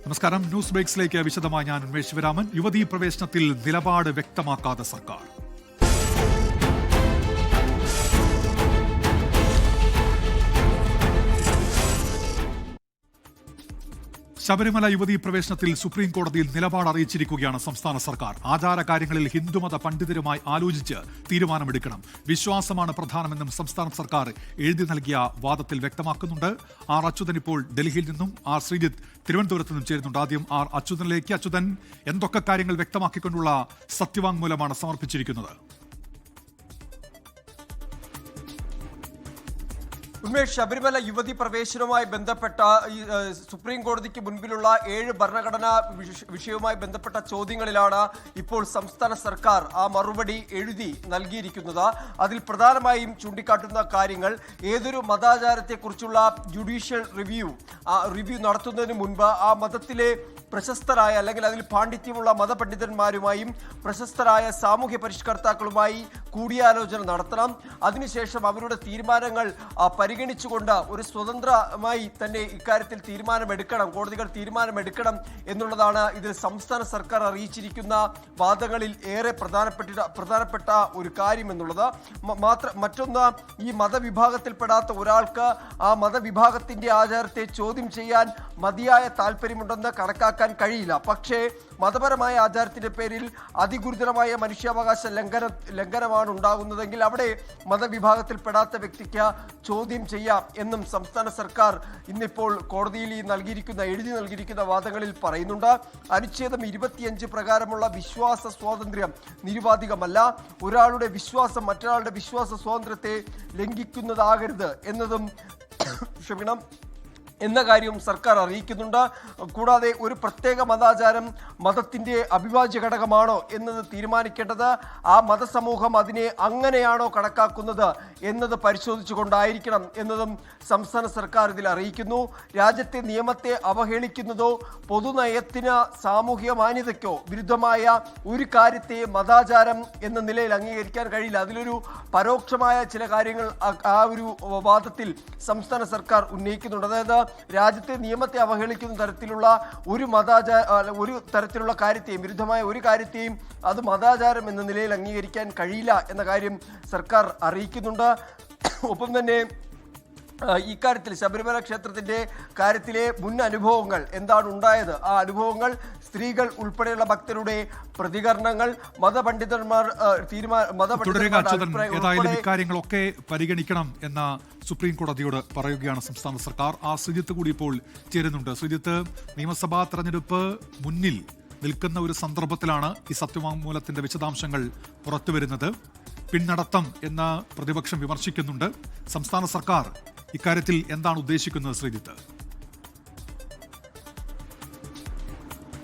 നമസ്കാരം. ന്യൂസ് ബ്രേക്സിലേക്ക് വിശദമായി ഞാൻ ഉന്മേഷ് ശിവരാമൻ. യുവതീ പ്രവേശനത്തിൽ നിലപാട് വ്യക്തമാക്കാതെ സർക്കാർ. ശബരിമല യുവതീ പ്രവേശനത്തിൽ സുപ്രീം കോടതിയിൽ നിലപാട് അറിയിച്ചിരിക്കുകയാണ് സംസ്ഥാന സർക്കാർ. ആചാര കാര്യങ്ങളിൽ ഹിന്ദുമത പണ്ഡിതരുമായി ആലോചിച്ച് തീരുമാനമെടുക്കണം. വിശ്വാസമാണ് പ്രധാനമെന്നും സംസ്ഥാന സർക്കാർ എഴുതി നൽകിയ വാദത്തിൽ വ്യക്തമാക്കുന്നുണ്ട്. ആർ അച്യുതൻ ഇപ്പോൾ ഡൽഹിയിൽ നിന്നും, ആർ ശ്രീജിത്ത് തിരുവനന്തപുരത്ത് നിന്നും ചേരുന്നുണ്ട്. ആദ്യം ആർ അച്യുതനിലേക്ക്. അച്യുതൻ, എന്തൊക്കെ കാര്യങ്ങൾ വ്യക്തമാക്കിക്കൊണ്ടുള്ള സത്യവാങ്മൂലമാണ് സമർപ്പിച്ചിരിക്കുന്നത്? ഉന്മേഷ്, ശബരിമല യുവതി പ്രവേശനവുമായി ബന്ധപ്പെട്ട സുപ്രീം കോടതിക്ക് മുൻപിലുള്ള 7 ഭരണഘടനാ വിഷയവുമായി ബന്ധപ്പെട്ട ചോദ്യങ്ങളിലാണ് ഇപ്പോൾ സംസ്ഥാന സർക്കാർ ആ മറുപടി എഴുതി നൽകിയിരിക്കുന്നത്. അതിൽ പ്രധാനമായും ചൂണ്ടിക്കാട്ടുന്ന കാര്യങ്ങൾ, ഏതൊരു മതാചാരത്തെക്കുറിച്ചുള്ള ജുഡീഷ്യൽ റിവ്യൂ നടത്തുന്നതിന് മുൻപ് ആ മതത്തിലെ പ്രശസ്തരായ അല്ലെങ്കിൽ അതിൽ പാണ്ഡിത്യമുള്ള മതപണ്ഡിതന്മാരുമായും പ്രശസ്തരായ സാമൂഹ്യ പരിഷ്കർത്താക്കളുമായി കൂടിയാലോചന നടത്തണം. അതിനുശേഷം അവരുടെ തീരുമാനങ്ങൾ പരിഗണിച്ചുകൊണ്ട് ഒരു സ്വതന്ത്രമായി തന്നെ ഇക്കാര്യത്തിൽ തീരുമാനമെടുക്കണം, കോടതികൾ തീരുമാനമെടുക്കണം എന്നുള്ളതാണ് ഇതിൽ സംസ്ഥാന സർക്കാർ അറിയിച്ചിരിക്കുന്ന വാദങ്ങളിൽ ഏറെ പ്രധാനപ്പെട്ട ഒരു കാര്യം എന്നുള്ളത്. മറ്റൊന്ന്, ഈ മതവിഭാഗത്തിൽപ്പെടാത്ത ഒരാൾക്ക് ആ മതവിഭാഗത്തിന്റെ ആചാരത്തെ ചോദ്യം ചെയ്യാൻ മതിയായ താല്പര്യമുണ്ടെന്ന് കണക്കാക്കാൻ കഴിയില്ല. പക്ഷേ മതപരമായ ആചാരത്തിന്റെ പേരിൽ അതിഗുരുതരമായ മനുഷ്യാവകാശ ലംഘനമാണ് ഉണ്ടാകുന്നതെങ്കിൽ അവിടെ മതവിഭാഗത്തിൽപ്പെടാത്ത വ്യക്തിക്ക് ചോദ്യം ചെയ്യാം എന്നും സംസ്ഥാന സർക്കാർ ഇന്നിപ്പോൾ കോടതിയിൽ എഴുതി നൽകിയിരിക്കുന്ന വാദങ്ങളിൽ പറയുന്നുണ്ട്. അനുച്ഛേദം 25 പ്രകാരമുള്ള വിശ്വാസ സ്വാതന്ത്ര്യം നിരുപാധികമല്ല. ഒരാളുടെ വിശ്വാസം മറ്റൊരാളുടെ വിശ്വാസ സ്വാതന്ത്ര്യത്തെ ലംഘിക്കുന്നതാകരുത് എന്ന കാര്യവും സർക്കാർ അറിയിക്കുന്നുണ്ട്. കൂടാതെ ഒരു പ്രത്യേക മതാചാരം മതത്തിന്റെ അവിഭാജ്യ ഘടകമാണോ എന്നത് തീരുമാനിക്കേണ്ടത് ആ മതസമൂഹം അതിനെ അങ്ങനെയാണോ കണക്കാക്കുന്നത് എന്നത് പരിശോധിച്ചുകൊണ്ടായിരിക്കണം എന്നതും സംസ്ഥാന സർക്കാർ ഇതിൽ അറിയിക്കുന്നു. രാജ്യത്തെ നിയമത്തെ അവഹേളിക്കുന്നതോ പൊതുനയത്തിന് സാമൂഹിക മാന്യതയ്ക്കോ വിരുദ്ധമായ ഒരു കാര്യത്തെ മതാചാരം എന്ന നിലയിൽ അംഗീകരിക്കാൻ കഴിയില്ല. അതിലൊരു പരോക്ഷമായ ചില കാര്യങ്ങൾ ആ ഒരു വാദത്തിൽ സംസ്ഥാന സർക്കാർ ഉന്നയിക്കുന്നുണ്ട്. അതായത് രാജ്യത്തെ നിയമത്തെ അവഹേളിക്കുന്ന തരത്തിലുള്ള ഒരു തരത്തിലുള്ള കാര്യത്തെയും വിരുദ്ധമായ ഒരു കാര്യത്തെയും അത് മതാചാരം എന്ന നിലയിൽ അംഗീകരിക്കാൻ കഴിയില്ല എന്ന കാര്യം സർക്കാർ അറിയിക്കുന്നുണ്ട്. ഒപ്പം തന്നെ ഇക്കാര്യത്തിൽ ശബരിമല ക്ഷേത്രത്തിന്റെ കാര്യത്തിലെ മുൻ അനുഭവങ്ങൾ എന്താണ് ഉണ്ടായത്, ആ അനുഭവങ്ങൾ, സ്ത്രീകൾ ഉൾപ്പെടെയുള്ള ഭക്തരുടെ പ്രതികരണങ്ങൾ, മതപണ്ഡിതന്മാർ ഇക്കാര്യങ്ങളൊക്കെ പരിഗണിക്കണം എന്ന സുപ്രീം കോടതിയോട് പറയുകയാണ് സംസ്ഥാന സർക്കാർ. ആ ശ്രീജിത്ത് കൂടി ഇപ്പോൾ ചേരുന്നുണ്ട്. ശ്രീജിത്ത്, നിയമസഭാ തെരഞ്ഞെടുപ്പ് മുന്നിൽ നിൽക്കുന്ന ഒരു സന്ദർഭത്തിലാണ് ഈ സത്യവാങ്മൂലത്തിന്റെ വിശദാംശങ്ങൾ പുറത്തുവരുന്നത്. പിന്നടത്തം എന്ന പ്രതിപക്ഷം വിമർശിക്കുന്നുണ്ട്. സംസ്ഥാന സർക്കാർ ഇക്കാര്യത്തിൽ എന്താണ് ഉദ്ദേശിക്കുന്നത് ശ്രീജിത്ത്?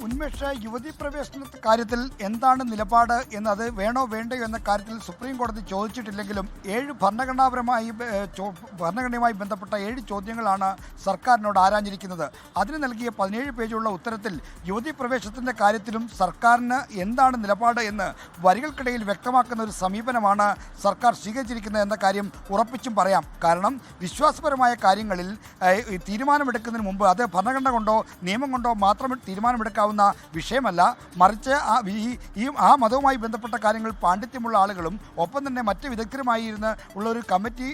ഉന്മേഷ, യുവതീ പ്രവേശന കാര്യത്തിൽ എന്താണ് നിലപാട് എന്നത് വേണോ വേണ്ടയോ എന്ന കാര്യത്തിൽ സുപ്രീം കോടതി ചോദിച്ചിട്ടില്ലെങ്കിലും 7 ഭരണഘടനയുമായി ബന്ധപ്പെട്ട 7 ചോദ്യങ്ങളാണ് സർക്കാരിനോട് ആരാഞ്ഞിരിക്കുന്നത്. അതിന് നൽകിയ 17 പേജുള്ള ഉത്തരത്തിൽ യുവതീ പ്രവേശനത്തിൻ്റെ കാര്യത്തിലും സർക്കാരിന് എന്താണ് നിലപാട് എന്ന് വരികൾക്കിടയിൽ വ്യക്തമാക്കുന്ന ഒരു സമീപനമാണ് സർക്കാർ സ്വീകരിച്ചിരിക്കുന്നത് എന്ന കാര്യം ഉറപ്പിച്ചും പറയാം. കാരണം വിശ്വാസപരമായ കാര്യങ്ങളിൽ തീരുമാനമെടുക്കുന്നതിന് മുമ്പ് അത് ഭരണഘടന കൊണ്ടോ നിയമം കൊണ്ടോ മാത്രം തീരുമാനമെടുക്കാവുന്ന വിഷയമല്ല. മറിച്ച് ആ മതവുമായി ബന്ധപ്പെട്ട കാര്യങ്ങൾ പാണ്ഡിത്യമുള്ള ആളുകളും ഒപ്പം തന്നെ മറ്റ് വിദഗ്ധരുമായി ഇരുന്ന് ഉള്ള ഒരു കമ്മിറ്റി,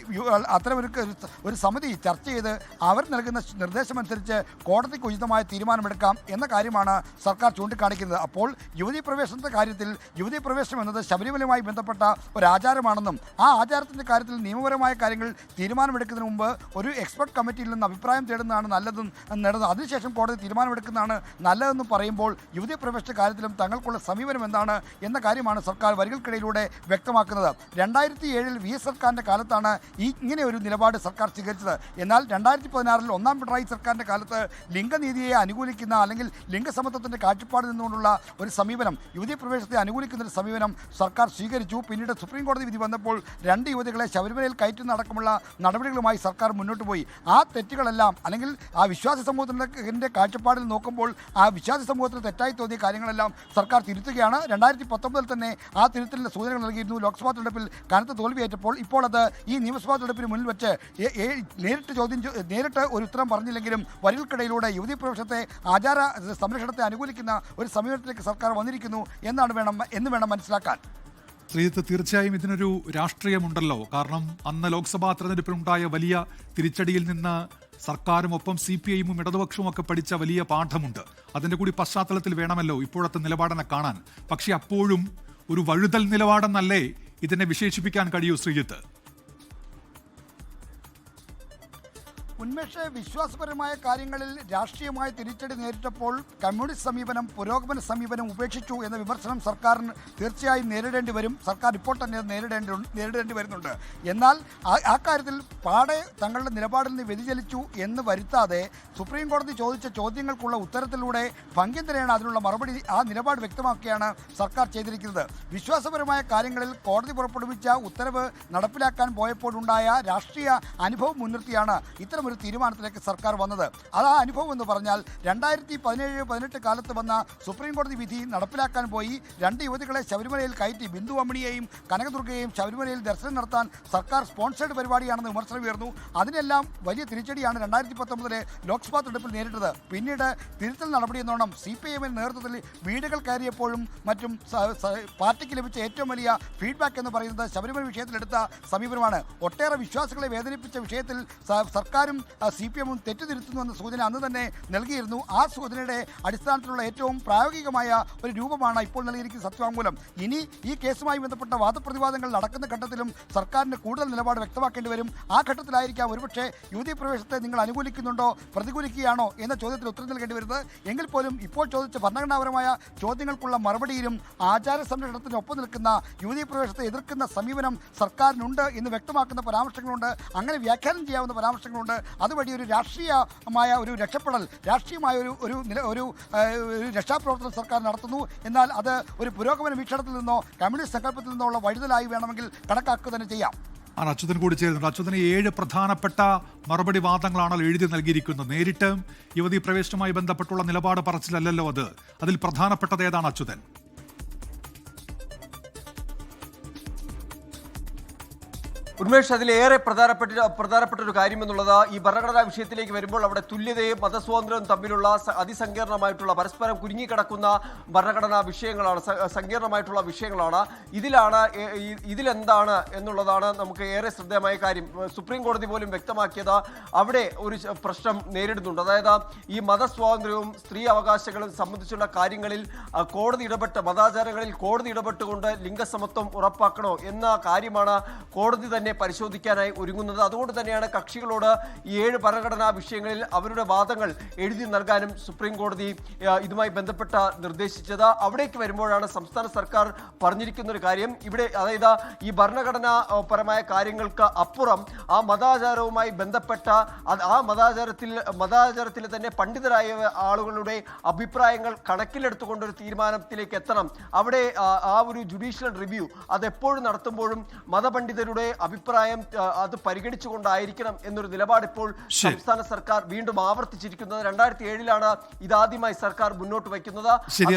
ഒരു സമിതി ചർച്ച ചെയ്ത് അവർ നൽകുന്ന നിർദ്ദേശമനുസരിച്ച് കോടതിക്ക് ഉചിതമായ തീരുമാനമെടുക്കാം എന്ന കാര്യമാണ് സർക്കാർ ചൂണ്ടിക്കാണിക്കുന്നത്. അപ്പോൾ യുവതീ പ്രവേശനത്തിന്റെ കാര്യത്തിൽ യുവതീ പ്രവേശനം എന്നത് ശബരിമലയുമായി ബന്ധപ്പെട്ട ഒരു ആചാരമാണെന്നും ആ ആചാരത്തിന്റെ കാര്യത്തിൽ നിയമപരമായ കാര്യങ്ങൾ തീരുമാനമെടുക്കുന്നതിന് മുമ്പ് ഒരു എക്സ്പെർട്ട് കമ്മിറ്റിയിൽ നിന്ന് അഭിപ്രായം തേടുന്നതാണ് നല്ലതെന്നും അതിനുശേഷം കോടതി തീരുമാനമെടുക്കുന്നതാണ് നല്ലതെന്നും പറയുമ്പോൾ യുവതീ പ്രവേശന കാര്യത്തിലും തങ്ങൾക്കുള്ള സമീപനം എന്താണ് എന്ന കാര്യമാണ് സർക്കാർ വരികൾക്കിടയിലൂടെ വ്യക്തമാക്കുന്നത്. 2007 VS സർക്കാരിൻ്റെ കാലത്താണ് ഇങ്ങനെ ഒരു നിലപാട് സർക്കാർ സ്വീകരിച്ചത്. എന്നാൽ 2016 ഒന്നാം പിണറായി സർക്കാരിൻ്റെ കാലത്ത് ലിംഗനീതിയെ അനുകൂലിക്കുന്ന അല്ലെങ്കിൽ ലിംഗസമത്വത്തിൻ്റെ കാഴ്ചപ്പാടിൽ നിന്നുകൊണ്ടുള്ള ഒരു സമീപനം, യുവതീ പ്രവേശനത്തെ അനുകൂലിക്കുന്ന ഒരു സമീപനം സർക്കാർ സ്വീകരിച്ചു. പിന്നീട് സുപ്രീം കോടതി വിധി വന്നപ്പോൾ 2 യുവതികളെ ശബരിമലയിൽ കയറ്റുന്ന അടക്കമുള്ള നടപടികളുമായി സർക്കാർ മുന്നോട്ട് പോയി. ആ തെറ്റുകളെല്ലാം അല്ലെങ്കിൽ ആ വിശ്വാസി സമൂഹത്തിൻ്റെ കാഴ്ചപ്പാടിൽ നോക്കുമ്പോൾ ആ വിശ്വാസി പൊതുസമൂഹത്തിന് തെറ്റായി തോന്നിയ കാര്യങ്ങളെല്ലാം സർക്കാർ തിരുത്തുകയാണ്. 2019 തന്നെ ആ തിരുത്തലിൻ്റെ സൂചനകൾ നൽകിയിരുന്നു. ലോക്സഭാ തെരഞ്ഞെടുപ്പിൽ കനത്ത തോൽവിയേറ്റപ്പോൾ ഇപ്പോൾ അത് ഈ നിയമസഭാ തെരഞ്ഞെടുപ്പിന് മുന്നിൽ വെച്ച് നേരിട്ട് ഒരു ഉത്തരം പറഞ്ഞില്ലെങ്കിലും വരികൾക്കിടയിലൂടെ യുവതീ പ്രവേശത്തെ ആചാര സംരക്ഷണത്തെ അനുകൂലിക്കുന്ന ഒരു സമീപനത്തിലേക്ക് സർക്കാർ വന്നിരിക്കുന്നു എന്ന് വേണം മനസ്സിലാക്കാൻ. ശ്രീജിത്ത്, തീർച്ചയായും ഇതിനൊരു രാഷ്ട്രീയമുണ്ടല്ലോ. കാരണം അന്ന് ലോക്സഭാ തെരഞ്ഞെടുപ്പിലുണ്ടായ വലിയ തിരിച്ചടിയിൽ നിന്ന് സർക്കാരും ഒപ്പം CPIയും ഇടതുപക്ഷവും ഒക്കെ പഠിച്ച വലിയ പാഠമുണ്ട്. അതിന്റെ കൂടി പശ്ചാത്തലത്തിൽ വേണമല്ലോ ഇപ്പോഴത്തെ നിലപാടിനെ കാണാൻ. പക്ഷെ അപ്പോഴും ഒരു വഴുതൽ നിലപാടെന്നല്ലേ ഇതിനെ വിശേഷിപ്പിക്കാൻ കഴിയൂ ശ്രീജിത്ത്? ഉന്മേഷ വിശ്വാസപരമായ കാര്യങ്ങളിൽ രാഷ്ട്രീയമായ തിരിച്ചടി നേരിട്ടപ്പോൾ കമ്മ്യൂണിസ്റ്റ് സമീപനം, പുരോഗമന സമീപനം ഉപേക്ഷിച്ചു എന്ന വിമർശനം സർക്കാരിന് തീർച്ചയായും നേരിടേണ്ടി വരും. സർക്കാർ ഇപ്പോൾ തന്നെ നേരിടേണ്ടി വരുന്നുണ്ട്. എന്നാൽ ആ കാര്യത്തിൽ പാടെ തങ്ങളുടെ നിലപാടിൽ നിന്ന് വ്യതിചലിച്ചു എന്ന് വരുത്താതെ സുപ്രീം കോടതി ചോദിച്ച ചോദ്യങ്ങൾക്കുള്ള ഉത്തരത്തിലൂടെ ഭംഗ്യന്തരേണ അതിനുള്ള മറുപടി, ആ നിലപാട് വ്യക്തമാക്കിയാണ് സർക്കാർ ചെയ്തിരിക്കുന്നത്. വിശ്വാസപരമായ കാര്യങ്ങളിൽ കോടതി പുറപ്പെടുവിച്ച ഉത്തരവ് നടപ്പിലാക്കാൻ പോയപ്പോഴുണ്ടായ രാഷ്ട്രീയ അനുഭവം മുൻനിർത്തിയാണ് ഇത്തരം ഒരു തീരുമാനത്തിലേക്ക് സർക്കാർ വന്നത്. അത് ആ അനുഭവം എന്ന് പറഞ്ഞാൽ 2017-18 കാലത്ത് വന്ന സുപ്രീം കോടതി വിധി നടപ്പിലാക്കാൻ പോയി 2 യുവതികളെ ശബരിമലയിൽ കയറ്റി ബിന്ദു അമ്മിണിയെയും കനകദുർഗയെയും ശബരിമലയിൽ ദർശനം നടത്താൻ സർക്കാർ സ്പോൺസേഡ് പരിപാടിയാണെന്ന് വിമർശനം ഉയർന്നു. അതിനെല്ലാം വലിയ തിരിച്ചടിയാണ് 2019 ലോക്സഭാ തെരഞ്ഞെടുപ്പിൽ നേരിട്ടത്. പിന്നീട് തിരുത്തൽ നടപടി എന്നോണം CPIഎമ്മിന്റെ നേതൃത്വത്തിൽ വീടുകൾ കയറിയപ്പോഴും മറ്റും പാർട്ടിക്ക് ലഭിച്ച ഏറ്റവും വലിയ ഫീഡ്ബാക്ക് എന്ന് പറയുന്നത് ശബരിമല വിഷയത്തിലെടുത്ത സമീപനമാണ്. ഒട്ടേറെ വിശ്വാസികളെ വേദനിപ്പിച്ച വിഷയത്തിൽ സർക്കാരും CPIഎമ്മും തെറ്റുതിരുത്തുന്നുവെന്ന സൂചന അന്ന് തന്നെ നൽകിയിരുന്നു. ആ സൂചനയുടെ അടിസ്ഥാനത്തിലുള്ള ഏറ്റവും പ്രായോഗികമായ ഒരു രൂപമാണ് ഇപ്പോൾ നൽകിയിരിക്കുന്ന സത്യവാങ്മൂലം. ഇനി ഈ കേസുമായി ബന്ധപ്പെട്ട വാദപ്രതിവാദങ്ങൾ നടക്കുന്ന ഘട്ടത്തിലും സർക്കാരിന് കൂടുതൽ നിലപാട് വ്യക്തമാക്കേണ്ടി വരും. ആ ഘട്ടത്തിലായിരിക്കാം ഒരുപക്ഷെ യുവതീ പ്രവേശത്തെ നിങ്ങൾ അനുകൂലിക്കുന്നുണ്ടോ പ്രതികൂലിക്കുകയാണോ എന്ന ചോദ്യത്തിന് ഉത്തരം നൽകേണ്ടി വരുന്നത്. എങ്കിൽ പോലും ഇപ്പോൾ ചോദിച്ച ഭരണഘടനാപരമായ ചോദ്യങ്ങൾക്കുള്ള മറുപടിയിലും ആചാര സംരക്ഷണത്തിനൊപ്പം നിൽക്കുന്ന യുവതീ പ്രവേശത്തെ എതിർക്കുന്ന സമീപനം സർക്കാരിനുണ്ട് എന്ന് വ്യക്തമാക്കുന്ന പരാമർശങ്ങളുണ്ട്. അങ്ങനെ വ്യാഖ്യാനം ചെയ്യാവുന്ന പരാമർശങ്ങളുണ്ട്. അതുവഴി ഒരു രാഷ്ട്രീയമായ ഒരു രക്ഷപ്പെടൽ, രാഷ്ട്രീയമായ ഒരു രക്ഷാപ്രവർത്തനം സർക്കാർ നടത്തുന്നു. എന്നാൽ അത് ഒരു പുരോഗമന വീക്ഷണത്തിൽ നിന്നോ കമ്മ്യൂണിസ്റ്റ് സങ്കല്പത്തിൽ നിന്നോ ഉള്ള വഴുതലായി വേണമെങ്കിൽ കണക്കാക്കുക തന്നെ ചെയ്യാം. അച്യുതൻ കൂടി ചേരുന്നുണ്ട്. അച്യുതന് 7 പ്രധാനപ്പെട്ട മറുപടി വാദങ്ങളാണല്ലോ എഴുതി നൽകിയിരിക്കുന്നത്. നേരിട്ട് യുവതീ പ്രവേശനവുമായി ബന്ധപ്പെട്ടുള്ള നിലപാട് പറച്ചിലല്ലോ അത്. അതിൽ പ്രധാനപ്പെട്ടത് ഏതാണ് അച്യുതൻ? ഉന്മേഷ്, അതിലേറെ പ്രധാനപ്പെട്ട ഒരു കാര്യം എന്നുള്ളത് ഈ ഭരണഘടനാ വിഷയത്തിലേക്ക് വരുമ്പോൾ അവിടെ തുല്യതയും മതസ്വാതന്ത്ര്യവും തമ്മിലുള്ള അതിസങ്കീർണമായിട്ടുള്ള പരസ്പരം കുരുങ്ങിക്കിടക്കുന്ന ഭരണഘടനാ വിഷയങ്ങളാണ്, സങ്കീർണമായിട്ടുള്ള വിഷയങ്ങളാണ്. ഇതിലെന്താണ് എന്നുള്ളതാണ് നമുക്ക് ഏറെ ശ്രദ്ധേയമായ കാര്യം. സുപ്രീം കോടതി പോലും വ്യക്തമാക്കിയത് അവിടെ ഒരു പ്രശ്നം നേരിടുന്നുണ്ട്. അതായത് ഈ മതസ്വാതന്ത്ര്യവും സ്ത്രീ അവകാശങ്ങളും സംബന്ധിച്ചുള്ള കാര്യങ്ങളിൽ മതാചാരങ്ങളിൽ കോടതി ഇടപെട്ടുകൊണ്ട് ലിംഗസമത്വം ഉറപ്പാക്കണോ എന്ന കാര്യമാണ് കോടതി തന്നെ പരിശോധിക്കാനായി ഒരുങ്ങുന്നത്. അതുകൊണ്ട് തന്നെയാണ് കക്ഷികളോട് ഈ 7 ഭരണഘടനാ വിഷയങ്ങളിൽ അവരുടെ വാദങ്ങൾ എഴുതി നൽകാനും സുപ്രീം കോടതി ഇതുമായി ബന്ധപ്പെട്ട നിർദ്ദേശിച്ചത്. അവിടേക്ക് വരുമ്പോഴാണ് സംസ്ഥാന സർക്കാർ പറഞ്ഞിരിക്കുന്ന ഒരു കാര്യം. ഇവിടെ അതായത് ഈ ഭരണഘടനാ പരമായ കാര്യങ്ങൾക്ക് അപ്പുറം ആ മതാചാരവുമായി ബന്ധപ്പെട്ട ആ മതാചാരത്തിൽ തന്നെ പണ്ഡിതരായ ആളുകളുടെ അഭിപ്രായങ്ങൾ കണക്കിലെടുത്തുകൊണ്ടൊരു തീരുമാനത്തിലേക്ക് എത്തണം. അവിടെ ആ ഒരു ജുഡീഷ്യൽ റിവ്യൂ അതെപ്പോഴും നടത്തുമ്പോഴും മതപണ്ഡിതരുടെ അഭിപ്രായം അത് പരിഗണിച്ചുകൊണ്ടായിരിക്കണം എന്നൊരു നിലപാട് ഇപ്പോൾ സംസ്ഥാന സർക്കാർ വീണ്ടും ആവർത്തിച്ചിരിക്കുന്നത്. 2007 ഇതാദ്യമായി സർക്കാർ മുന്നോട്ട് വയ്ക്കുന്നത്.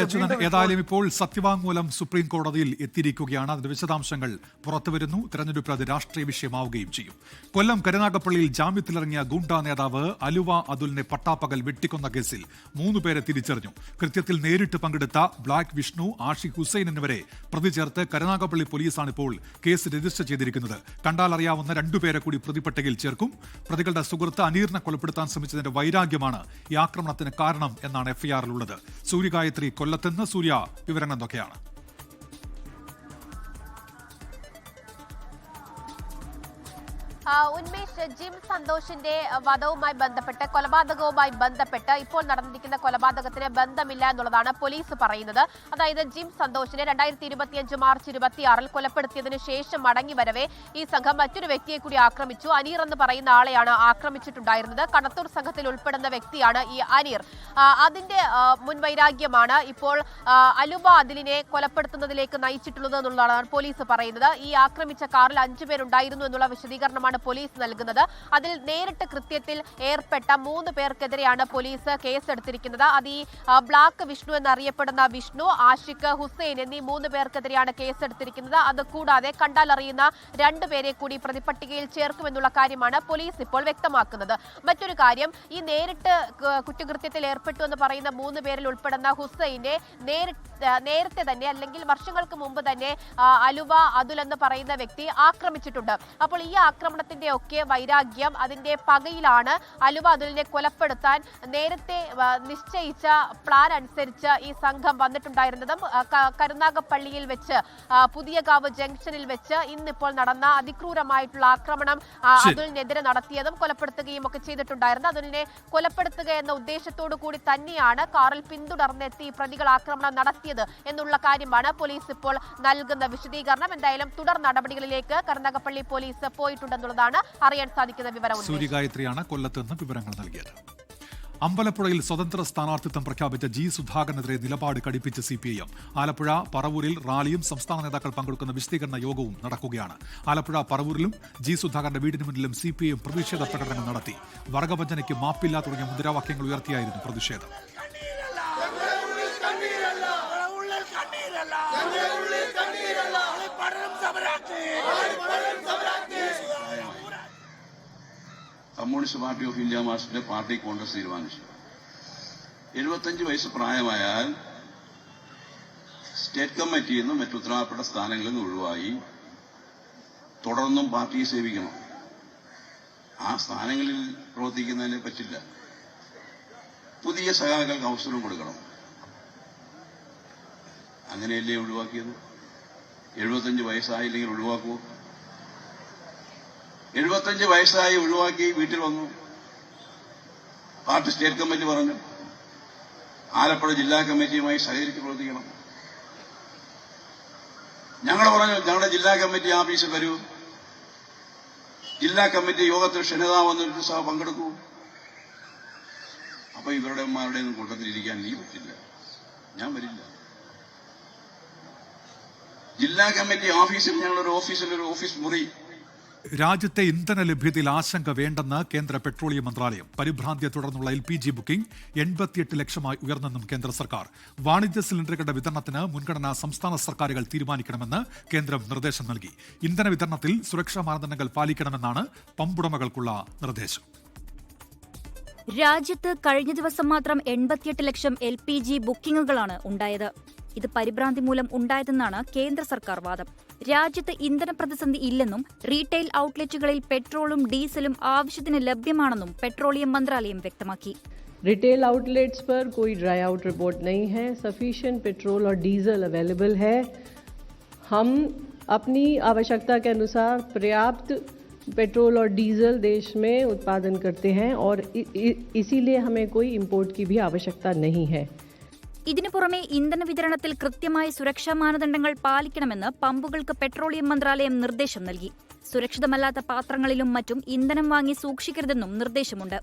ഏതായാലും ഇപ്പോൾ സത്യവാങ്മൂലം സുപ്രീം കോടതിയിൽ എത്തിയിരിക്കുകയാണ്. അതിന്റെ വിശദാംശങ്ങൾ പുറത്തുവരുന്നു. തെരഞ്ഞെടുപ്പ് അത് രാഷ്ട്രീയ വിഷയമാവുകയും ചെയ്യും. കൊല്ലം കരുനാഗപ്പള്ളിയിൽ ജാമ്യത്തിലിറങ്ങിയ ഗുണ്ടാ നേതാവ് അലുവ അതുലിനെ പട്ടാപ്പകൽ വെട്ടിക്കൊന്ന കേസിൽ 3 പേരെ തിരിച്ചറിഞ്ഞു. കൃത്യത്തിൽ നേരിട്ട് പങ്കെടുത്ത ബ്ലാക്ക് വിഷ്ണു, ആഷിഖ് ഹുസൈൻ എന്നിവരെ പ്രതി ചേർത്ത് കരുനാഗപ്പള്ളി പോലീസാണ് ഇപ്പോൾ കേസ് രജിസ്റ്റർ ചെയ്തിരിക്കുന്നത്. കണ്ടാൽ അറിയാവുന്ന 2 പേരെ കൂടി പ്രതിപട്ടികയിൽ ചേർക്കും. പ്രതികളുടെ സുഹൃത്ത് അനീറിനെ കൊലപ്പെടുത്താൻ ശ്രമിച്ചതിന്റെ വൈരാഗ്യമാണ് ഈ ആക്രമണത്തിന് കാരണം എന്നാണ് എഫ്ഐആറിലുള്ളത്. സൂര്യഗായത്രി കൊല്ലത്തുനിന്ന്. സൂര്യ, വിവരങ്ങൾ എന്തൊക്കെയാണ്? ഉന്മേഷ്, ജിം സന്തോഷിന്റെ വധവുമായി ബന്ധപ്പെട്ട്, കൊലപാതകവുമായി ബന്ധപ്പെട്ട് ഇപ്പോൾ നടന്നിരിക്കുന്ന കൊലപാതകത്തിന് ബന്ധമില്ല എന്നുള്ളതാണ് പോലീസ് പറയുന്നത്. അതായത് ജിം സന്തോഷിനെ 2025 മാർച്ച് 26 കൊലപ്പെടുത്തിയതിനു ശേഷം മടങ്ങി വരവെ ഈ സംഘം മറ്റൊരു വ്യക്തിയെ കൂടി ആക്രമിച്ചു. അനീർ എന്ന് പറയുന്ന ആളെയാണ് ആക്രമിച്ചിട്ടുണ്ടായിരുന്നത്. കടത്തൂർ സംഘത്തിൽ ഉൾപ്പെടുന്ന വ്യക്തിയാണ് ഈ അനീർ. അതിന്റെ മുൻവൈരാഗ്യമാണ് ഇപ്പോൾ അലുവ അതിലിനെ കൊലപ്പെടുത്തുന്നതിലേക്ക് നയിച്ചിട്ടുള്ളത് എന്നുള്ളതാണ് പോലീസ് പറയുന്നത്. ഈ ആക്രമിച്ച കാറിൽ 5 പേരുണ്ടായിരുന്നു എന്നുള്ള വിശദീകരണമാണ് വിശദീകരണമാണ് പോലീസ് നൽകുന്നത്. അതിൽ നേരിട്ട് കൃത്യത്തിൽ ഏർപ്പെട്ട 3 പേർക്കെതിരെയാണ് പോലീസ് കേസെടുത്തിരിക്കുന്നത്. അത് ഈ ബ്ലാക്ക് വിഷ്ണു എന്നറിയപ്പെടുന്ന വിഷ്ണു, ആഷിഖ്, ഹുസൈൻ എന്നീ 3 പേർക്കെതിരെയാണ് കേസെടുത്തിരിക്കുന്നത്. അത് കൂടാതെ കണ്ടാലറിയുന്ന 2 പേരെ കൂടി പ്രതിപട്ടികയിൽ ചേർക്കുമെന്നുള്ള കാര്യമാണ് പോലീസ് ഇപ്പോൾ വ്യക്തമാക്കുന്നത്. മറ്റൊരു കാര്യം, ഈ നേരിട്ട് കുറ്റകൃത്യത്തിൽ ഏർപ്പെട്ടു എന്ന് പറയുന്ന 3 പേരിൽ ഉൾപ്പെടുന്ന ഹുസൈനെ നേരത്തെ തന്നെ അല്ലെങ്കിൽ വർഷങ്ങൾക്ക് മുമ്പ് തന്നെ അലുവ അതുൽ എന്ന് പറയുന്ന വ്യക്തി ആക്രമിച്ചിട്ടുണ്ട്. അപ്പോൾ ഈ ആക്രമണത്തിന്റെ ഒക്കെ വൈരാഗ്യം, അതിന്റെ പകയിലാണ് അലുവ അതുലിനെ കൊലപ്പെടുത്താൻ നേരത്തെ നിശ്ചയിച്ച പ്ലാൻ അനുസരിച്ച് ഈ സംഘം വന്നിട്ടുണ്ടായിരുന്നതും കരുനാഗപ്പള്ളിയിൽ വെച്ച് പുതിയകാവ് ജംഗ്ഷനിൽ വെച്ച് ഇന്നിപ്പോൾ നടന്ന അതിക്രൂരമായിട്ടുള്ള ആക്രമണം അതുലിനെതിരെ നടത്തിയതും കൊലപ്പെടുത്തുകയും ഒക്കെ ചെയ്തിട്ടുണ്ടായിരുന്നു. അതുലിനെ കൊലപ്പെടുത്തുക എന്ന ഉദ്ദേശത്തോടു കൂടി തന്നെയാണ് കാറിൽ പിന്തുടർന്നെത്തി പ്രതികൾ ആക്രമണം നടത്തിയത് എന്നുള്ള കാര്യമാണ് പോലീസ് ഇപ്പോൾ നൽകുന്ന വിശദീകരണം. എന്തായാലും തുടർ നടപടികളിലേക്ക് കരുനാഗപ്പള്ളി പോലീസ് പോയിട്ടുണ്ടെന്നുള്ളതാണ് അറിയാൻ സാധിക്കുന്ന വിവരം. സൂര്യഗായത്രിയാണ് കൊല്ലത്ത് നിന്ന് വിവരങ്ങൾ നൽകിയത്. അമ്പലപ്പുഴയിൽ സ്വതന്ത്ര സ്ഥാനാർത്ഥിത്വം പ്രഖ്യാപിച്ച ജി സുധാകരനെതിരെ നിലപാട് കടുപ്പിച്ച് CPIM. ആലപ്പുഴ പറവൂരിൽ റാലിയും സംസ്ഥാന നേതാക്കൾ പങ്കെടുക്കുന്ന വിശദീകരണ യോഗവും നടക്കുകയാണ്. ആലപ്പുഴ പറവൂരിലും ജി സുധാകരന്റെ വീടിന് മുന്നിലും CPIM പ്രതിഷേധ പ്രകടനങ്ങൾ നടത്തി. വർഗവഞ്ചനയ്ക്ക് മാപ്പില്ല തുടങ്ങിയ മുദ്രാവാക്യങ്ങൾ ഉയർത്തിയായിരുന്നു പ്രതിഷേധം. കമ്മ്യൂണിസ്റ്റ് പാർട്ടി ഓഫ് ഇന്ത്യ മാർക്സിന്റെ പാർട്ടി കോൺഗ്രസ് തീരുമാനിച്ചു 75 വയസ്സ് പ്രായമായാൽ സ്റ്റേറ്റ് കമ്മിറ്റിയിൽ നിന്നും മറ്റു ഉത്തരവാദപ്പെട്ട സ്ഥാനങ്ങളിൽ നിന്ന് ഒഴിവായി തുടർന്നും പാർട്ടിയെ സേവിക്കണം. ആ സ്ഥാനങ്ങളിൽ പ്രവർത്തിക്കുന്നതിന് പറ്റില്ല. പുതിയ സഖാക്കൾക്ക് അവസരം കൊടുക്കണം. അങ്ങനെയല്ലേ ഒഴിവാക്കിയത്? 75 വയസ്സായില്ലെങ്കിൽ ഒഴിവാക്കുമോ? 75 വയസ്സായി ഒഴിവാക്കി വീട്ടിൽ വന്നു. പാർട്ടി സ്റ്റേറ്റ് കമ്മിറ്റി പറഞ്ഞു ആലപ്പുഴ ജില്ലാ കമ്മിറ്റിയുമായി സഹകരിച്ച് പ്രവർത്തിക്കണം. ഞങ്ങൾ പറഞ്ഞു ഞങ്ങളുടെ ജില്ലാ കമ്മിറ്റി ഓഫീസിൽ വരൂ, ജില്ലാ കമ്മിറ്റി യോഗത്തിൽ ക്ഷണിതാവെന്നൊരു സഭ പങ്കെടുക്കൂ. അപ്പൊ ഇവരുടെ അമ്മമാരുടെയൊന്നും കൂട്ടത്തിലിരിക്കാൻ നീ പറ്റില്ല, ഞാൻ വരില്ല. ജില്ലാ കമ്മിറ്റി ഓഫീസിൽ ഞങ്ങളൊരു ഓഫീസ് മുറി. രാജ്യത്തെ ഇന്ധന ലഭ്യതയിൽ ആശങ്ക വേണ്ടെന്ന് കേന്ദ്ര പെട്രോളിയം മന്ത്രാലയം. പരിഭ്രാന്തിയെ തുടർന്നുള്ള LPG ബുക്കിംഗ് 88 ലക്ഷമായി ഉയർന്നെന്നും കേന്ദ്ര സർക്കാർ. വാണിജ്യ സിലിണ്ടറുകളുടെ വിതരണത്തിന് മുൻഗണന സംസ്ഥാന സർക്കാരുകൾ തീരുമാനിക്കണമെന്ന് കേന്ദ്രം നിർദ്ദേശം നൽകി. ഇന്ധന വിതരണത്തിൽ സുരക്ഷാ മാനദണ്ഡങ്ങൾ പാലിക്കണമെന്നാണ് പമ്പുടമകൾക്കുള്ള നിർദ്ദേശം. രാജ്യത്ത് കഴിഞ്ഞ ദിവസം മാത്രം 88 ലക്ഷം LPG ബുക്കിംഗുകളാണ് ഉണ്ടായത്. ഇത് പരിഭ്രാന്തി മൂലം ഉണ്ടായതെന്നാണ് കേന്ദ്ര സർക്കാർ വാദം. രാജ്യത്ത് ഇന്ധന പ്രതിസന്ധി ഇല്ലെന്നും റീറ്റെയിൽ ഔട്ട്ലെറ്റുകളിൽ പെട്രോളും ഡീസലും ആവശ്യത്തിന് ലഭ്യമാണെന്നും പെട്രോളിയം മന്ത്രാലയം വ്യക്തമാക്കി. रिटेल आउटलेट्स पर कोई ड्राई आउट रिपोर्ट नहीं है. सफिशिएंट पेट्रोल और डीजल अवेलेबल है. हम अपनी आवश्यकता के अनुसार पर्याप्त पेट्रोल और डीजल देश में उत्पादन करते हैं और इसीलिए हमें कोई इंपोर्ट की भी आवश्यकता नहीं है. ഇതിനു പുറമെ ഇന്ധന വിതരണത്തിൽ കൃത്യമായ സുരക്ഷാ മാനദണ്ഡങ്ങൾ പാലിക്കണമെന്ന് പമ്പുകൾക്ക് പെട്രോളിയം മന്ത്രാലയം നിർദ്ദേശം നൽകി. സുരക്ഷിതമല്ലാത്ത പാത്രങ്ങളിലും മറ്റും ഇന്ധനം വാങ്ങി സൂക്ഷിക്കരുതെന്നും നിർദ്ദേശമുണ്ട്.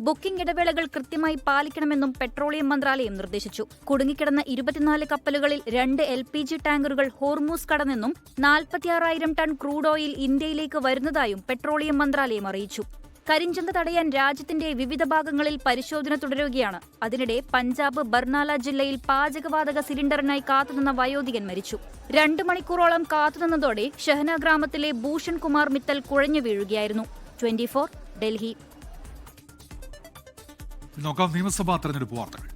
ബുക്കിംഗ് ഇടവേളകൾ കൃത്യമായി പാലിക്കണമെന്നും പെട്രോളിയം മന്ത്രാലയം നിർദ്ദേശിച്ചു. കുടുങ്ങിക്കിടന്ന 24 കപ്പലുകളിൽ 2 LPG ടാങ്കറുകൾ ഹോർമൂസ് കടന്നെന്നും 46,000 ടൺ ക്രൂഡ് ഓയിൽ ഇന്ത്യയിലേക്ക് വരുന്നതായും പെട്രോളിയം മന്ത്രാലയം അറിയിച്ചു. കരിഞ്ചന്ത തടയാൻ രാജ്യത്തിന്റെ വിവിധ ഭാഗങ്ങളിൽ പരിശോധന തുടരുകയാണ്. അതിനിടെ പഞ്ചാബ് ബർണാല ജില്ലയിൽ പാചകവാതക സിലിണ്ടറിനായി കാത്തുനിന്ന വയോധികൻ മരിച്ചു. 2 മണിക്കൂറോളം കാത്തുനിന്നതോടെ ഷഹന ഗ്രാമത്തിലെ ഭൂഷൺ കുമാർ മിത്തൽ കുഴഞ്ഞു വീഴുകയായിരുന്നു. 24 ഡൽഹി. നോക്കാം നിയമസഭാ തെരഞ്ഞെടുപ്പ് വാർത്തകൾ.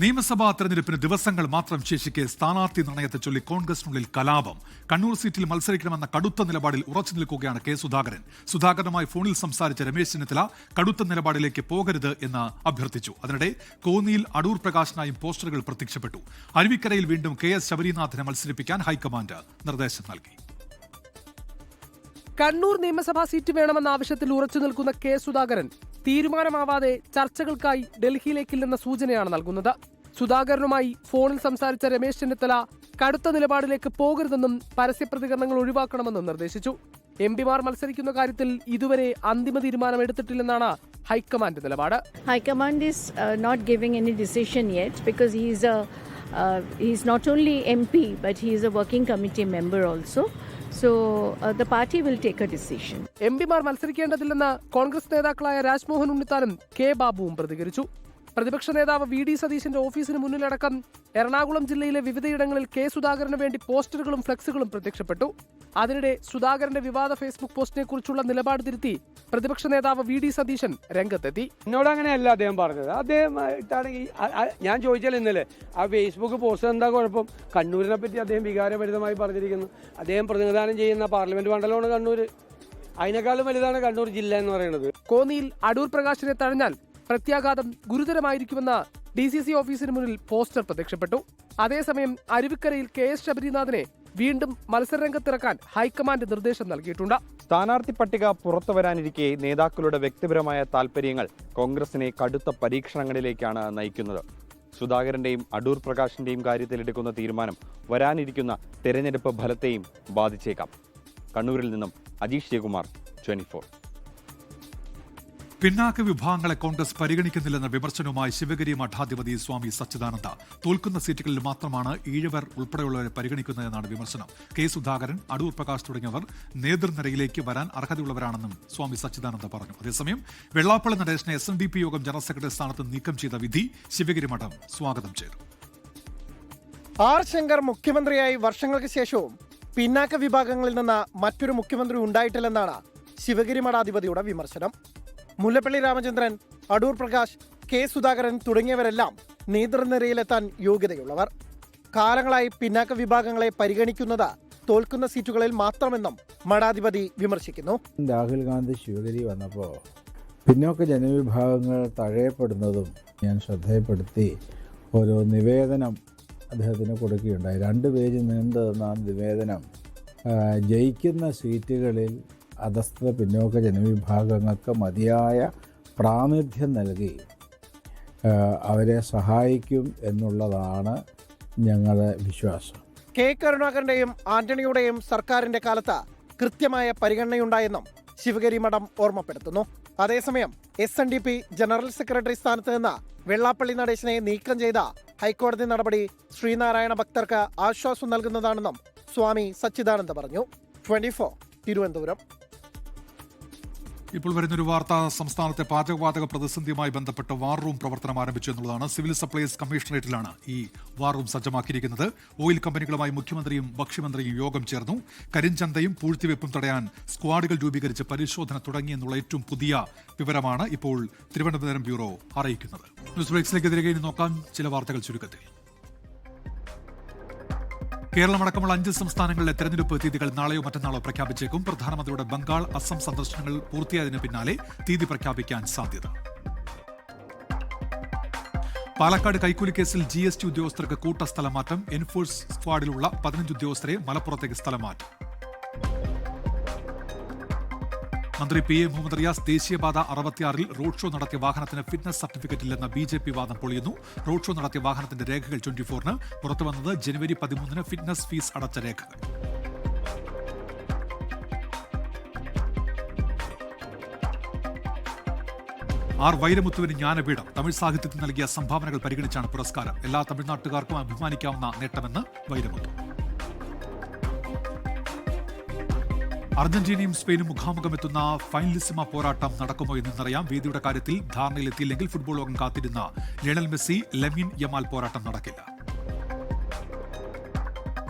നിയമസഭാ തെരഞ്ഞെടുപ്പിന് ദിവസങ്ങൾ മാത്രം ശേഷിക്കെ സ്ഥാനാർത്ഥി നിർണയത്തെ ചൊല്ലി കോൺഗ്രസിനുള്ളിൽ കലാപം. കണ്ണൂർ സീറ്റിൽ മത്സരിക്കണമെന്ന കടുത്ത നിലപാടിൽ ഉറച്ചു നിൽക്കുകയാണ് കെ സുധാകരൻ. സുധാകരനുമായി ഫോണിൽ സംസാരിച്ച രമേശ് ചെന്നിത്തല കടുത്ത നിലപാടിലേക്ക് പോകരുത് എന്ന് അഭ്യർത്ഥിച്ചു. അതിനിടെ കോന്നിയിൽ അടൂർ പ്രകാശനായും പോസ്റ്ററുകൾ പ്രത്യക്ഷപ്പെട്ടു. അരുവിക്കരയിൽ വീണ്ടും KS ശബരിനാഥിനെ മത്സരിപ്പിക്കാൻ ഹൈക്കമാൻഡ് നിർദ്ദേശം നൽകി. കണ്ണൂർ നിയമസഭാ സീറ്റ് വേണമെന്ന ആവശ്യത്തിൽ ഉറച്ചു നിൽക്കുന്ന കെ സുധാകരൻ തീരുമാനമാവാതെ ചർച്ചകൾക്കായി ഡൽഹിയിലേക്കില്ലെന്ന സൂചനയാണ് നൽകുന്നത്. സുധാകരനുമായി ഫോണിൽ സംസാരിച്ച രമേശ് ചെന്നിത്തല കടുത്ത നിലപാടിലേക്ക് പോകരുതെന്നും പരസ്യ പ്രതികരണങ്ങൾ ഒഴിവാക്കണമെന്നും നിർദ്ദേശിച്ചു. എംപിമാർ മത്സരിക്കുന്ന കാര്യത്തിൽ ഇതുവരെ അന്തിമ തീരുമാനം എടുത്തിട്ടില്ലെന്നാണ് ഹൈക്കമാൻഡ് നിലപാട്. High-Command is not giving any decision yet because he's not only MP but he is a working committee member also. So the party will take a decision. എംപിമാർ മത്സരിക്കേണ്ടതില്ലെന്ന് കോൺഗ്രസ് നേതാക്കളായ രാജ്മോഹൻ ഉണ്ണിത്താനും കെ ബാബുവും പ്രതികരിച്ചു. പ്രതിപക്ഷ നേതാവ് വി.ഡി. സതീശന്റെ ഓഫീസിന് മുന്നിലടക്കം എറണാകുളം ജില്ലയിലെ വിവിധയിടങ്ങളിൽ കെ സുധാകരന് വേണ്ടി പോസ്റ്ററുകളും ഫ്ലെക്സുകളും പ്രത്യക്ഷപ്പെട്ടു. അതിനിടെ സുധാകരന്റെ വിവാദ ഫേസ്ബുക്ക് പോസ്റ്റിനെ കുറിച്ചുള്ള നിലപാട് തിരുത്തി പ്രതിപക്ഷ നേതാവ് വി.ഡി. സതീശൻ രംഗത്തെത്തി. എന്നോട് അങ്ങനെയല്ല അദ്ദേഹം പറഞ്ഞത്. അദ്ദേഹം ഇട്ടാണെങ്കിൽ ഞാൻ ചോദിച്ചാൽ ഇന്നലെ ആ ഫേസ്ബുക്ക് പോസ്റ്റ് എന്താ കുഴപ്പം? കണ്ണൂരിനെ പറ്റി അദ്ദേഹം വികാരഭരിതമായി പറഞ്ഞിരിക്കുന്നു. അദ്ദേഹം പ്രതിനിധാനം ചെയ്യുന്ന പാർലമെന്റ് മണ്ഡലമാണ് കണ്ണൂർ. അതിനേക്കാളും വലുതാണ് കണ്ണൂർ ജില്ല എന്ന് പറയുന്നത്. കോന്നിയിൽ അടൂർ പ്രകാശിനെ തഴഞ്ഞാൽ പ്രത്യാഘാതം ഗുരുതരമായിരിക്കുമെന്ന് DCC ഓഫീസിന് മുന്നിൽ പോസ്റ്റർ പ്രത്യക്ഷപ്പെട്ടു. അതേസമയം അരുവിക്കരയിൽ KS ശബരിനാഥിനെ വീണ്ടും മത്സരരംഗത്തിറക്കാൻ ഹൈക്കമാൻഡ് നിർദ്ദേശം നൽകിയിട്ടുണ്ട്. സ്ഥാനാർത്ഥി പട്ടിക പുറത്തു വരാനിരിക്കെ നേതാക്കളുടെ വ്യക്തിപരമായ താൽപര്യങ്ങൾ കോൺഗ്രസിനെ കടുത്ത പരീക്ഷണങ്ങളിലേക്കാണ് നയിക്കുന്നത്. സുധാകരന്റെയും അടൂർ പ്രകാശിന്റെയും കാര്യത്തിലെടുക്കുന്ന തീരുമാനം വരാനിരിക്കുന്ന തെരഞ്ഞെടുപ്പ് ഫലത്തെയും ബാധിച്ചേക്കാം. കണ്ണൂരിൽ നിന്നും അജീഷ് ജയകുമാർ, 24. പിന്നാക്ക വിഭാഗങ്ങളെ കോൺഗ്രസ് പരിഗണിക്കുന്നില്ലെന്ന വിമർശനവുമായി ശിവഗിരി മഠാധിപതി സ്വാമി സച്ചിദാനന്ദ. തോൽക്കുന്ന സീറ്റുകളിൽ മാത്രമാണ് ഈഴവർ ഉൾപ്പെടെയുള്ളവരെ പരിഗണിക്കുന്നതെന്നാണ് വിമർശനം. കെ സുധാകരൻ, അടൂർ പ്രകാശ് തുടങ്ങിയവർ നേതൃനിരയിലേക്ക് വരാൻ അർഹതയുള്ളവരാണെന്നും സ്വാമി സച്ചിദാനന്ദ പറഞ്ഞു. അതേസമയം വെള്ളാപ്പള്ളി നടേശനെ SNDP യോഗം ജനറൽ സെക്രട്ടറി സ്ഥാനത്ത് നീക്കം ചെയ്ത വിധി ശിവഗിരി മഠം സ്വാഗതം ചെയ്തു. ആർ ശങ്കർ മുഖ്യമന്ത്രിയായി വർഷങ്ങൾക്ക് ശേഷവും പിന്നാക്ക വിഭാഗങ്ങളിൽ നിന്ന് മറ്റൊരു മുഖ്യമന്ത്രി ഉണ്ടായിട്ടില്ലെന്നാണ് ശിവഗിരി മഠാധിപതിയുടെ വിമർശനം. മുല്ലപ്പള്ളി രാമചന്ദ്രൻ, അടൂർ പ്രകാശ്, കെ സുധാകരൻ തുടങ്ങിയവരെല്ലാം നേതൃനിരയിലെത്താൻ യോഗ്യതയുള്ളവർ. കാലങ്ങളായി പിന്നാക്ക വിഭാഗങ്ങളെ പരിഗണിക്കുന്നത് തോൽക്കുന്ന സീറ്റുകളിൽ മാത്രമെന്നും മഠാധിപതി വിമർശിക്കുന്നു. രാഹുൽ ഗാന്ധി ശിവഗിരി വന്നപ്പോൾ പിന്നോക്ക ജനവിഭാഗങ്ങൾ തഴയപ്പെടുന്നതും ഞാൻ ശ്രദ്ധയപ്പെടുത്തി ഒരു നിവേദനം അദ്ദേഹത്തിന് കൊടുക്കുകയുണ്ടായി. 2 പേജ് നീണ്ടു നിന്ന നിവേദനം ജയിക്കുന്ന സീറ്റുകളിൽ അധസ്ഥിത പിന്നോക്ക ജനവിഭാഗങ്ങൾക്ക് മതിയായ പ്രാതിനിധ്യം നൽകി അവരെ സഹായിക്കും എന്നുള്ളതാണ് ഞങ്ങളുടെ വിശ്വാസം. കെ കരുണാകരന്റെയും ആന്റണിയുടെയും സർക്കാരിന്റെ കാലത്ത് കൃത്യമായ പരിഗണനയുണ്ടായെന്നും ശിവഗിരി മഠം ഓർമ്മപ്പെടുത്തുന്നു. അതേസമയം SNDP ജനറൽ സെക്രട്ടറി സ്ഥാനത്ത് നിന്ന് വെള്ളാപ്പള്ളി നടേശനെ നീക്കം ചെയ്ത ഹൈക്കോടതി നടപടി ശ്രീനാരായണ ഭക്തർക്ക് ആശ്വാസം നൽകുന്നതാണെന്നും സ്വാമി സച്ചിദാനന്ദ പറഞ്ഞു. 24 തിരുവനന്തപുരം. ഇപ്പോൾ വരുന്നൊരു വാർത്ത, സംസ്ഥാനത്തെ പാചകവാതക പ്രതിസന്ധിയുമായി ബന്ധപ്പെട്ട് വാർ റൂം പ്രവർത്തനം ആരംഭിച്ചു എന്നുള്ളതാണ്. സിവിൽ സപ്ലൈസ് കമ്മീഷണറേറ്റിലാണ് ഈ വാർ റൂം സജ്ജമാക്കിയിരിക്കുന്നത്. ഓയിൽ കമ്പനികളുമായി മുഖ്യമന്ത്രിയും ഭക്ഷ്യമന്ത്രിയും യോഗം ചേർന്നു. കരിഞ്ചന്തയും പൂഴ്ത്തിവെപ്പും തടയാൻ സ്ക്വാഡുകൾ രൂപീകരിച്ച് പരിശോധന തുടങ്ങിയെന്നുള്ള ഏറ്റവും പുതിയ വിവരമാണ് ഇപ്പോൾ തിരുവനന്തപുരം ബ്യൂറോ അറിയിക്കുന്നത്. ന്യൂസ് ബ്രേക്സിലേക്ക് തിരികെ നോക്കാം ചില വാർത്തകൾ ചുരുക്കത്തിൽ. കേരളമടക്കമുള്ള 5 സംസ്ഥാനങ്ങളിലെ തെരഞ്ഞെടുപ്പ് തീയതികൾ നാളെയോ മറ്റന്നാളോ പ്രഖ്യാപിച്ചേക്കും. പ്രധാനമന്ത്രിയുടെ ബംഗാൾ, അസം സന്ദർശനങ്ങൾ പൂർത്തിയായതിനു പിന്നാലെ തീയതി പ്രഖ്യാപിക്കാൻ സാധ്യത. പാലക്കാട് കൈക്കൂലി കേസിൽ GST ഉദ്യോഗസ്ഥർക്ക് കൂട്ട സ്ഥലം മാറ്റം. എൻഫോഴ്സ് സ്ക്വാഡിലുള്ള 15 ഉദ്യോഗസ്ഥരെ മലപ്പുറത്തേക്ക് സ്ഥലം മാറ്റും. മന്ത്രി PA മുഹമ്മദ് റിയാസ് ദേശീയപാത 66-ൽ റോഡ് ഷോ നടത്തിയ വാഹനത്തിന് ഫിറ്റ്നസ് സർട്ടിഫിക്കറ്റ് ഇല്ലെന്ന BJP വാദം പൊളിയുന്നു. റോഡ് ഷോ നടത്തിയ വാഹനത്തിന്റെ രേഖകൾ 24-ന് പുറത്തുവന്നത് ജനുവരി 13-ന് ഫിറ്റ്നസ് ഫീസ് അടച്ച രേഖകൾ. ആർ വൈരമുത്തുവിന് ജ്ഞാനപീഠം. തമിഴ് സാഹിത്യത്തിൽ നൽകിയ സംഭാവനകൾ പരിഗണിച്ചാണ് പുരസ്കാരം. എല്ലാ തമിഴ്നാട്ടുകാർക്കും അഭിമാനിക്കാവുന്ന നേട്ടമെന്ന് വൈരമുത്തു. അർജന്റീനയും സ്പെയിനും മുഖാമുഖമെത്തുന്ന ഫൈനലിസിമ പോരാട്ടം നടക്കുമോ എന്നറിയാം. വേദിയുടെ കാര്യത്തിൽ ധാരണയിലെത്തിയില്ലെങ്കിൽ ഫുട്ബോൾ ലോകം കാത്തിരുന്ന ലയണൽ മെസ്സി ലെമിൻ യമാൽ പോരാട്ടം നടക്കില്ല.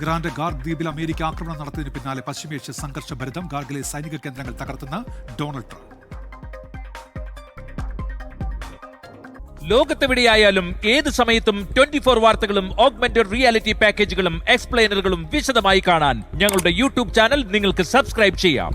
ഗ്രാൻഡ് ഗാർഗ് ദ്വീപിൽ അമേരിക്ക ആക്രമണം നടത്തിയതിനു പിന്നാലെ പശ്ചിമേഷ്യ സംഘർഷഭരിതം. ഗാർഗിലെ സൈനിക കേന്ദ്രങ്ങൾ തകർത്തെന്ന് ഡൊണാൾഡ് ട്രംപ്. ലോകത്തെവിടെയായാലും ഏത് സമയത്തും 24 വാർത്തകളും ഓഗ്മെന്റഡ് റിയാലിറ്റി പാക്കേജുകളും എക്സ്പ്ലെയിനറുകളും വിശദമായി കാണാൻ ഞങ്ങളുടെ YouTube ചാനൽ നിങ്ങൾക്ക് സബ്സ്ക്രൈബ് ചെയ്യാം.